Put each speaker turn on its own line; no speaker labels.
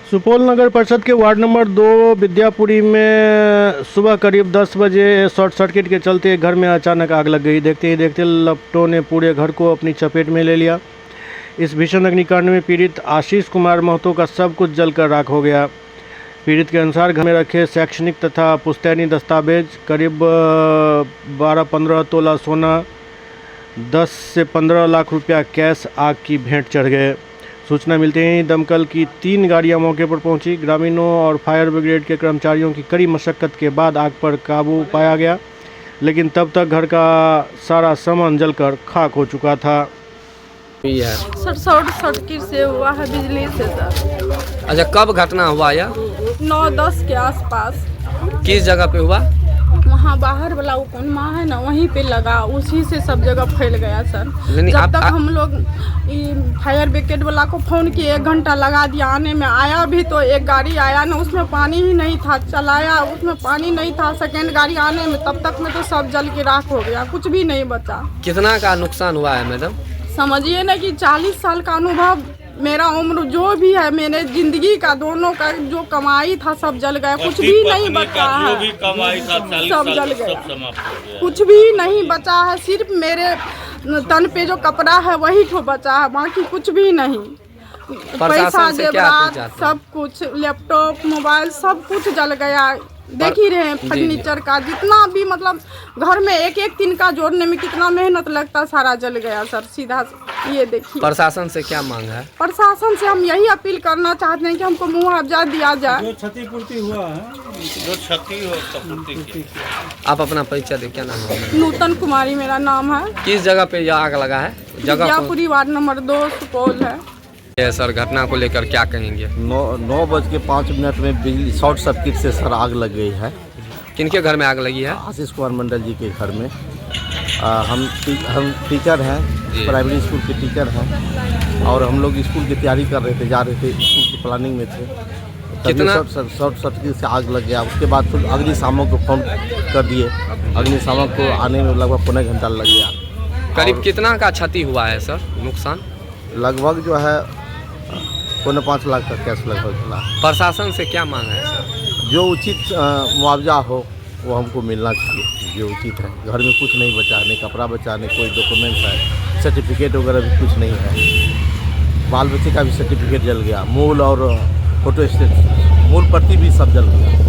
सुपौल नगर परिषद के ward number 2 Vidyapuri में सुबह करीब 10 बजे शॉर्ट सर्किट के चलते घर में अचानक आग लग गई। देखते ही देखते लपटों ने पूरे घर को अपनी चपेट में ले लिया। इस भीषण अग्निकांड में पीड़ित आशीष कुमार महतो का सब कुछ जलकर राख हो गया। पीड़ित के अनुसार घर में रखे शैक्षणिक तथा पुश्तैनी दस्तावेज, करीब 12-15 तोला सोना, 10 से 15 लाख रुपया कैश आग की भेंट चढ़ गए। सूचना मिलते ही दमकल की 3 गाड़ियां मौके पर पहुंची। ग्रामीणों और फायर ब्रिगेड के कर्मचारियों की कड़ी मशक्कत के बाद आग पर काबू पाया गया, लेकिन तब तक घर का सारा सामान जलकर खाक हो चुका था।
सर शॉर्ट सर्किट से हुआ है बिजली से सर।
अच्छा, कब घटना हुआ यह?
9-10 के आसपास।
किस जगह पे हुआ?
वहाँ बाहर वाला उपनमा है ना, वहीं पे लगा, उसी से सब जगह फैल गया सर। जब तक हम लोग फायर ब्रिगेड वाला को फ़ोन किए, 1 घंटा लगा दिया आने में। आया भी तो एक गाड़ी आया ना, उसमें पानी ही नहीं था, चलाया उसमें पानी नहीं था। सेकेंड गाड़ी आने में तब तक में तो सब जल के राख हो गया, कुछ भी नहीं बचा।
कितना का नुकसान हुआ है मैडम?
समझिए ना कि 40 साल का अनुभव, मेरा उम्र जो भी है, मैंने जिंदगी का दोनों का जो कमाई था सब जल गया, कुछ भी नहीं बचा है। सब जल गया, कुछ भी नहीं बचा है। सिर्फ मेरे तन पे जो कपड़ा है वही तो बचा है, बाकी कुछ भी नहीं। पैसा, जेवरात, सब कुछ, लैपटॉप, मोबाइल, सब कुछ जल गया। देख ही रहे हैं फर्नीचर का, जितना भी मतलब घर में एक दिन का जोड़ने में कितना मेहनत लगता, सारा जल गया सर। सीधा ये देखिए।
प्रशासन से क्या मांग है?
प्रशासन से हम यही अपील करना चाहते हैं कि हमको मुआवजा दिया जाए,
जो क्षतिपूर्ति हुआ है,
जो क्षति हो।
आप अपना परिचय दे, क्या नाम है?
नूतन कुमारी मेरा नाम है।
किस जगह पे यह आग लगा है? जगह
विद्यापुरी वार्ड नंबर 2 सुपौल है।
सर, घटना को लेकर क्या कहेंगे?
9:05 में बिजली शॉर्ट सर्किट से सर आग लग गई है।
किनके घर में आग लगी है?
आशीष कुमार मंडल जी के घर में। हम टीचर हैं, प्राइमरी स्कूल के टीचर हैं, और हम लोग स्कूल की तैयारी कर रहे थे, जा रहे थे, स्कूल की प्लानिंग में थे।
कितना
शॉर्ट सर्किट से आग लग गया। उसके बाद फिर अग्निशामक को फ़ोन कर दिए। अग्निशामक को आने में लगभग 1.5 घंटा लग गया।
करीब कितना का क्षति हुआ है सर, नुकसान?
लगभग जो है 5.25 लाख का कैश लगभग मिला।
प्रशासन से क्या मांग है सर?
जो उचित मुआवजा हो वो हमको मिलना चाहिए, जो उचित है। घर में कुछ नहीं बचा, नहीं कपड़ा बचा, नहीं कोई डॉक्यूमेंट्स है, सर्टिफिकेट वगैरह भी कुछ नहीं है। बाल बच्चे का भी सर्टिफिकेट जल गया, मूल और फोटो स्टेट, मूल प्रति भी सब जल गया।